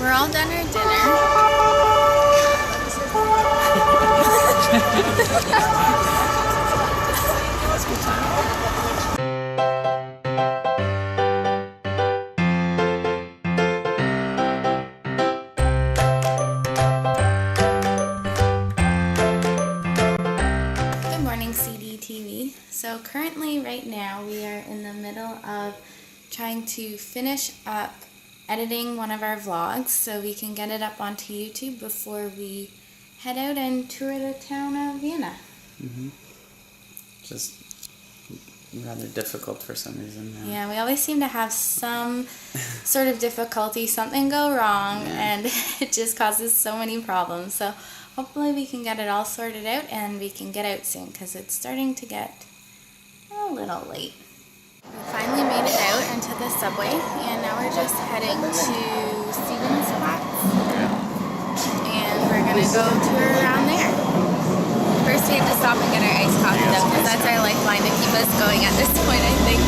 we're all done our dinner. That's a good time. Good morning, CDTV. So currently, right now, we are in the middle of trying to finish up editing one of our vlogs so we can get it up onto YouTube before we head out and tour the town of Vienna. Just rather difficult for some reason. Yeah, we always seem to have some sort of difficulty, something go wrong, and it just causes so many problems. So hopefully we can get it all sorted out and we can get out soon because it's starting to get a little late. We finally made it out into the subway, and now we're just heading to Stevens Platz, and we're going to go tour around there. First we have to stop and get our iced coffee though, because that's our lifeline to keep us going at this point, I think.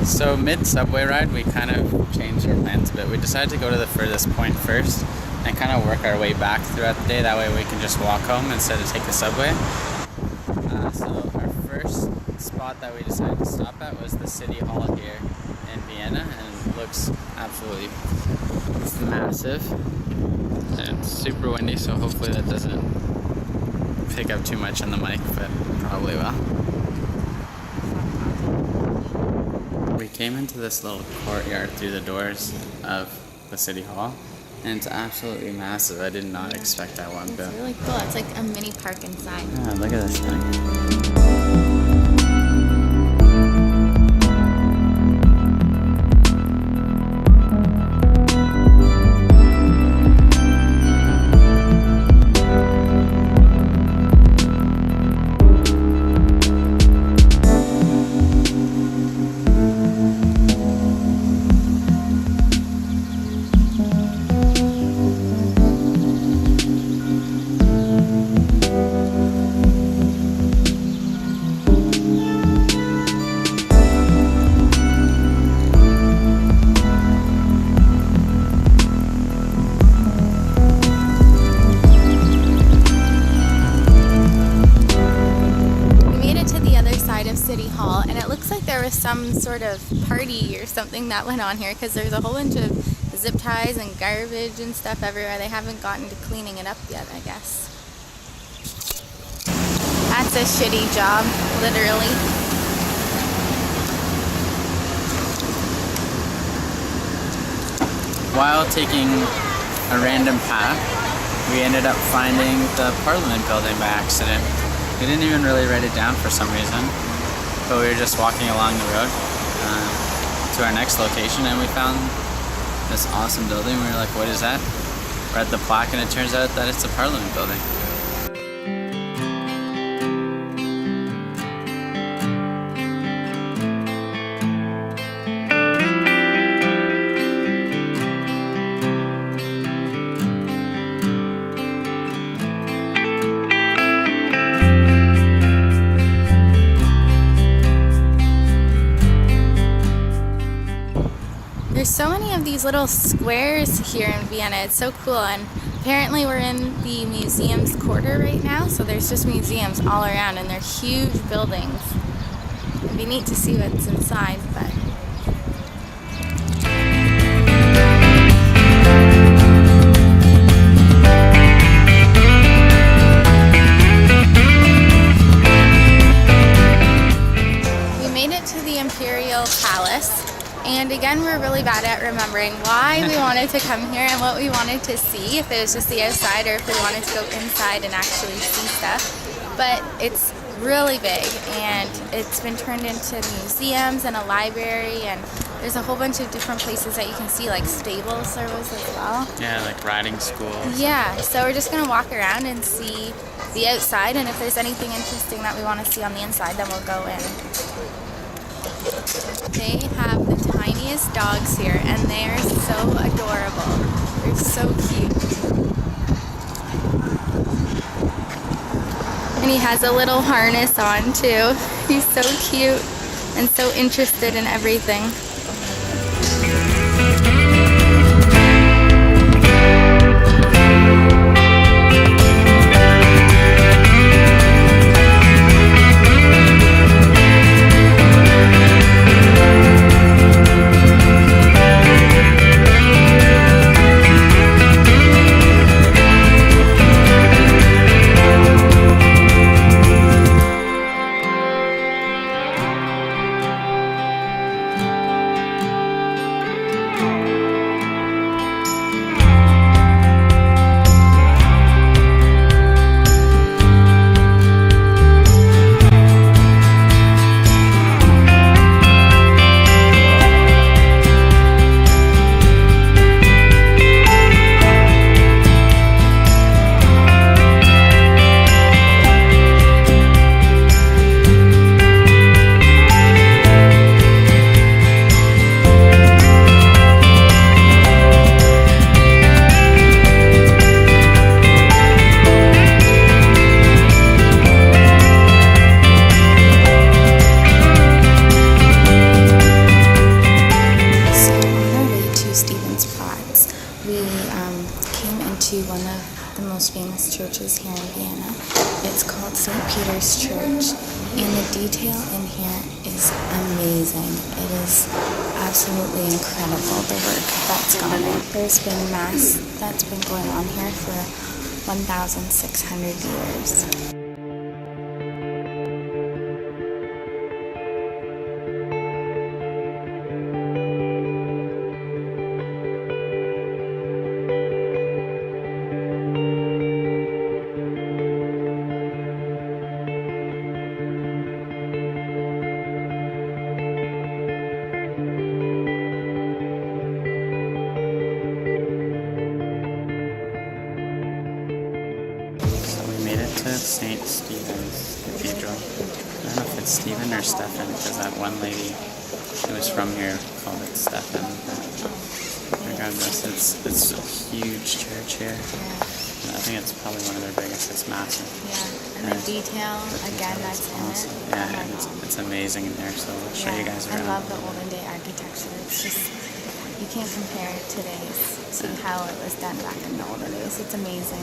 So mid-subway ride, we kind of changed our plans a bit. We decided to go to the furthest point first and kind of work our way back throughout the day. That way we can just walk home instead of take the subway. So our first spot that we decided to stop at was the City Hall here in Vienna, and it looks absolutely massive. And it's super windy, so hopefully that doesn't pick up too much on the mic, but probably will. We came into this little courtyard through the doors of the City Hall, and it's absolutely massive. I did not expect that one bit. It's really cool. It's like a mini park inside. Yeah, look at this thing. City Hall, and it looks like there was some sort of party or something that went on here because there's a whole bunch of zip ties and garbage and stuff everywhere. They haven't gotten to cleaning it up yet, I guess. That's a shitty job, literally. While taking a random path, we ended up finding the Parliament building by accident. We didn't even really write it down for some reason, but we were just walking along the road to our next location, and we found this awesome building. We were like, what is that? Read the plaque, and it turns out that it's the Parliament building. There's so many of these little squares here in Vienna. It's so cool, and apparently we're in the museums quarter right now, so there's just museums all around, and they're huge buildings. It'd be neat to see what's inside, but... We made it to the Imperial Palace. And again, we're really bad at remembering why we wanted to come here and what we wanted to see, if it was just the outside or if we wanted to go inside and actually see stuff. But it's really big, and it's been turned into museums and a library, and there's a whole bunch of different places that you can see, like stable service as well. Yeah, like riding schools. Yeah, so we're just going to walk around and see the outside, and if there's anything interesting that we want to see on the inside, then we'll go in. They have the tiniest dogs here, and they're so adorable. They're so cute. And he has a little harness on too. He's so cute and so interested in everything. One of the most famous churches here in Vienna. It's called St. Peter's Church, and the detail in here is amazing. It is absolutely incredible, the work that's gone in. There's been mass that's been going on here for 1,600 years. St. Stephen's Cathedral. I don't know if it's Stephen or Stephen, because that one lady who was from here called it Stephen. But regardless, it's a huge church here. I think it's probably one of their biggest. It's massive. Yeah, and the detail, again, that's awesome. in it. Yeah, it's amazing in there, so I'll show you guys around. I love the olden day architecture. It's just, you can't compare it to today's to how it was done back in the olden days. It's amazing.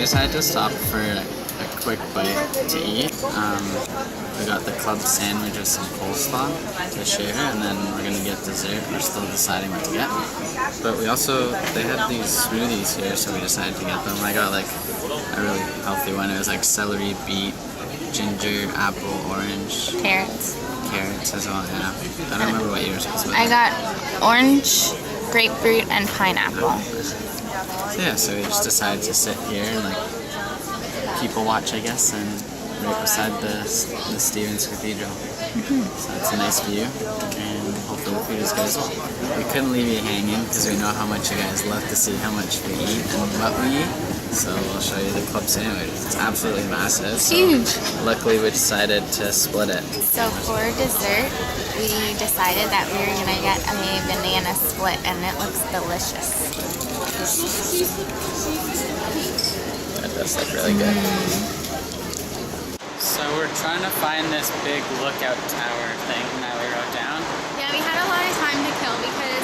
Decided to stop for a quick bite to eat. We got the club sandwich with some coleslaw to share, and then we're gonna get dessert. We're still deciding what to get. But they had these smoothies here, so we decided to get them. I got like a really healthy one. It was like celery, beet, ginger, apple, orange. Carrots as well, yeah. I don't remember what yours was. I got orange, grapefruit, and pineapple. Yeah, so we just decided to sit here and like people watch, I guess, and right beside the Stephen's Cathedral. So it's a nice view, and hopefully the food is good as well. We couldn't leave you hanging because we know how much you guys love to see how much we eat and what we eat. So we'll show you the club sandwich. It's absolutely massive. It's huge. Luckily we decided to split it. So for dessert, we decided that we were gonna get a banana split, and it looks delicious. That does look really good. So we're trying to find this big lookout tower thing that we wrote down. Yeah, we had a lot of time to kill because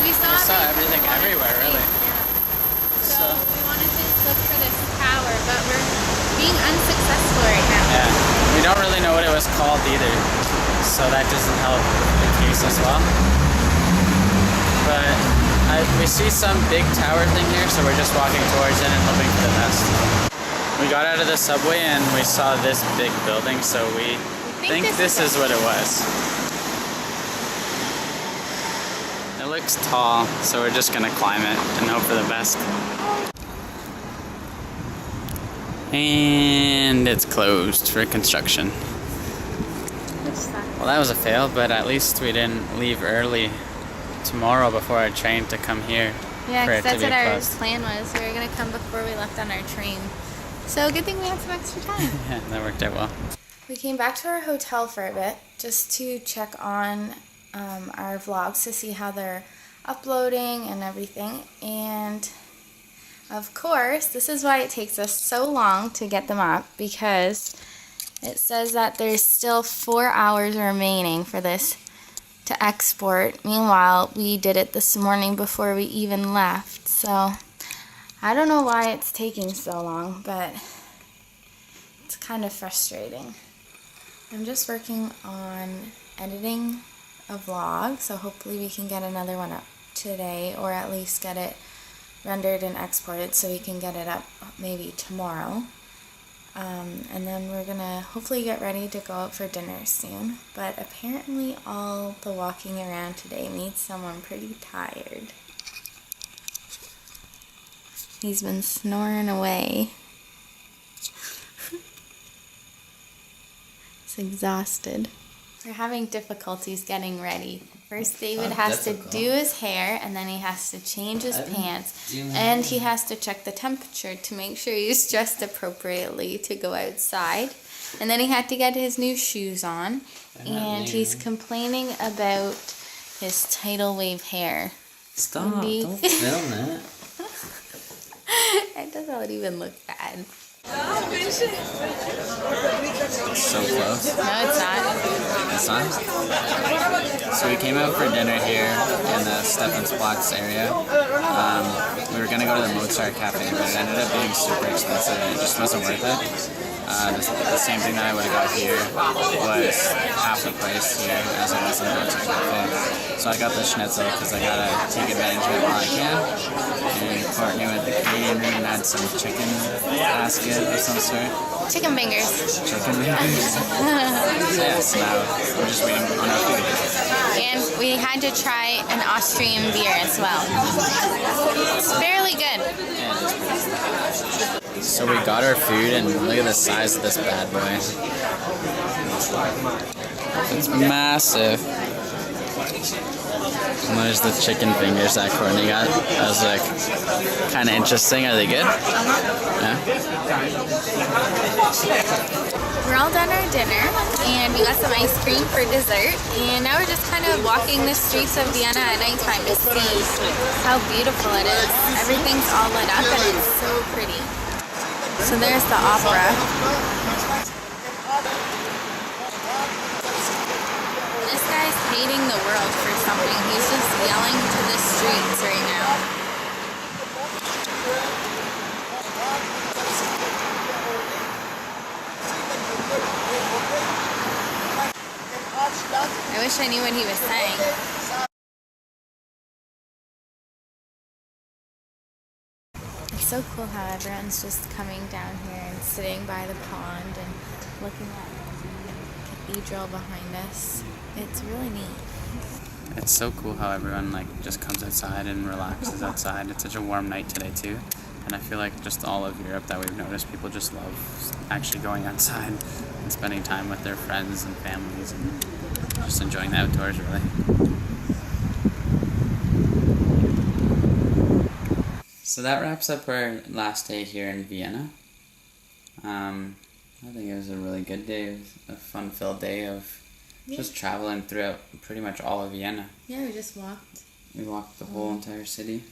we saw everything everywhere, really. Yeah. So we wanted to look for this tower, but we're being unsuccessful right now. Yeah, we don't really know what it was called either, so that doesn't help the case as well. But we see some big tower thing here, so we're just walking towards it and hoping for the best. We got out of the subway and we saw this big building, so we think this is what it was. It looks tall, so we're just gonna climb it and hope for the best. And it's closed for construction. Well, that was a fail, but at least we didn't leave early tomorrow before our train to come here. Yeah, for it because to that's be what our closed. plan was. We were going to come before we left on our train. So good thing we had some extra time. Yeah, that worked out well. We came back to our hotel for a bit just to check on our vlogs to see how they're uploading and everything. And of course, this is why it takes us so long to get them up, because it says that there's still 4 hours remaining for this to export. Meanwhile, we did it this morning before we even left. So I don't know why it's taking so long, but it's kind of frustrating. I'm just working on editing a vlog, so hopefully we can get another one up today, or at least get it rendered and exported so we can get it up maybe tomorrow. And then we're gonna hopefully get ready to go out for dinner soon. But apparently all the walking around today made someone pretty tired. He's been snoring away. He's exhausted. We're having difficulties getting ready. First, David has to do his hair, and then he has to change his pants, and he has to check the temperature to make sure he's dressed appropriately to go outside. And then he had to get his new shoes on, and he's complaining about his tidal wave hair. Stop, don't film it. It doesn't even look bad. It's so close. No, it's not. It's not? So we came out for dinner here in the Stefan's Platz area. We were going to go to the Mozart Cafe, but it ended up being super expensive and it just wasn't worth it. The same thing that I would have got here was half the price here as it was in the Mozart Cafe. So I got the schnitzel because I gotta take advantage of it while I can. And Courtney went to the Canadian room and had some chicken basket of some sort. Chicken fingers. Chicken fingers. So yes, now we're just waiting on our food. And we had to try an Austrian beer as well. It's fairly good. Yeah, it is pretty good. So we got our food and look at the size of this bad boy. It's massive. And there's the chicken fingers that Courtney got. That was like kind of interesting. Are they good? Yeah. We're all done our dinner, and we got some ice cream for dessert. And now we're just kind of walking the streets of Vienna at nighttime to see how beautiful it is. Everything's all lit up, and it's so pretty. So there's the opera. This guy's hating the world for something. He's just yelling to the streets right now. I wish I knew what he was saying. It's so cool how everyone's just coming down here and sitting by the pond and looking at the cathedral behind us. It's really neat. It's so cool how everyone like just comes outside and relaxes outside. It's such a warm night today too. And I feel like just all of Europe that we've noticed, people just love actually going outside and spending time with their friends and families and just enjoying the outdoors, really. So that wraps up our last day here in Vienna. I think it was a really good day. It was a fun-filled day of just traveling throughout pretty much all of Vienna. Yeah, we just walked. We walked the whole entire city.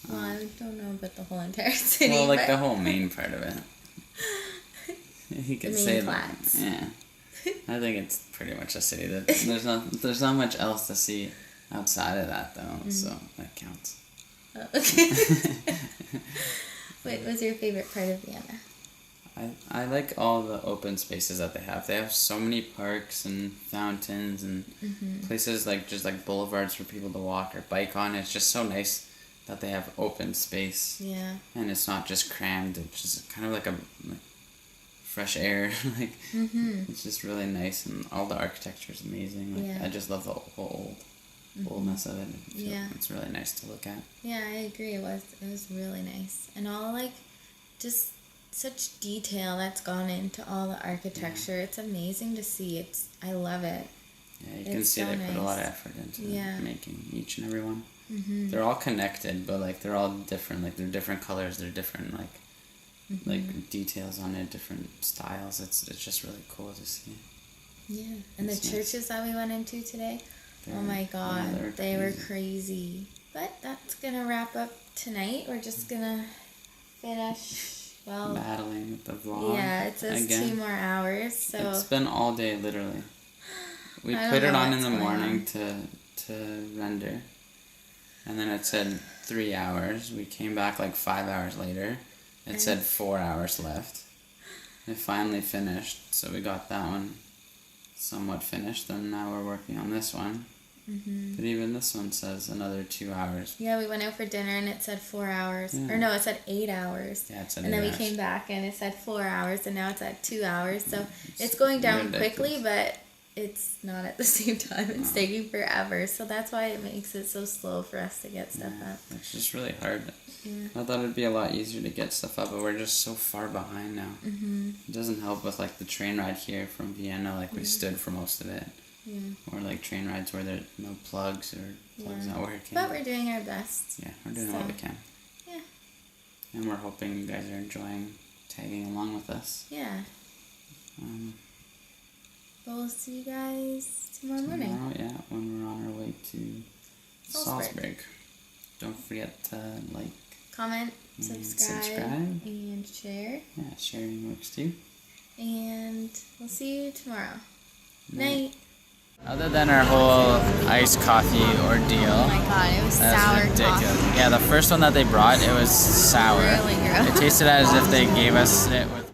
Well, I don't know about the whole entire city. Well, like but the whole main part of it. You could say that. flats. Yeah. I think it's pretty much a city. That there's not much else to see outside of that though, so that counts. Oh, okay. What was your favorite part of Vienna? I like all the open spaces that they have. They have so many parks and fountains and places like just like boulevards for people to walk or bike on. It's just so nice that they have open space. Yeah. And it's not just crammed. It's just kind of like fresh air. Like it's just really nice, and all the architecture is amazing. Like, I just love the whole oldness of it. It's really nice to look at. Yeah, I agree. It was really nice, and all like just such detail that's gone into all the architecture. It's amazing to see. I love it. Yeah, you can see so they put a lot of nice. effort into Yeah. making each and every one. Mm-hmm. They're all connected, but like they're all different. Like they're different colors. They're different like details on it, different styles. It's just really cool to see. Yeah, and the It's nice. churches that we went into today, oh my Yeah, God, they were crazy. But that's gonna wrap up tonight. We're just gonna finish, well, battling with the vlog. yeah, it says again. 2 more hours, so. It's been all day, literally. We I put don't it know on in what's the going morning to render, and then it said 3 hours. We came back like 5 hours later. It said 4 hours left. It finally finished, so we got that one somewhat finished, and now we're working on this one. But even this one says another 2 hours. Yeah, we went out for dinner and it said 4 hours. Yeah. Or no, it said 8 hours. Yeah, it said And 8 then we hours. came back and it said 4 hours, and now it's at 2 hours. So it's going down ridiculous. quickly, but it's not at the same time. It's taking forever. So that's why it makes it so slow for us to get stuff up. It's just really hard. Yeah. I thought it'd be a lot easier to get stuff up, but we're just so far behind now. It doesn't help with like the train ride here from Vienna. Like we stood for most of it. Yeah. Or like train rides where there's no plugs or plugs not working. But we're doing our best. Yeah, we're doing what we can. Yeah. And we're hoping you guys are enjoying tagging along with us. Yeah. Um, But we'll see you guys tomorrow morning. tomorrow, yeah, when we're on our way to Salzburg. Salzburg. Don't forget to like, Comment, and subscribe, and share. Yeah, sharing works too. And we'll see you tomorrow. Night. Other than our whole iced coffee ordeal, Oh my God, it was that's sour ridiculous. coffee. Yeah, the first one that they brought, it was sour. Really gross. It tasted as if they gave us it with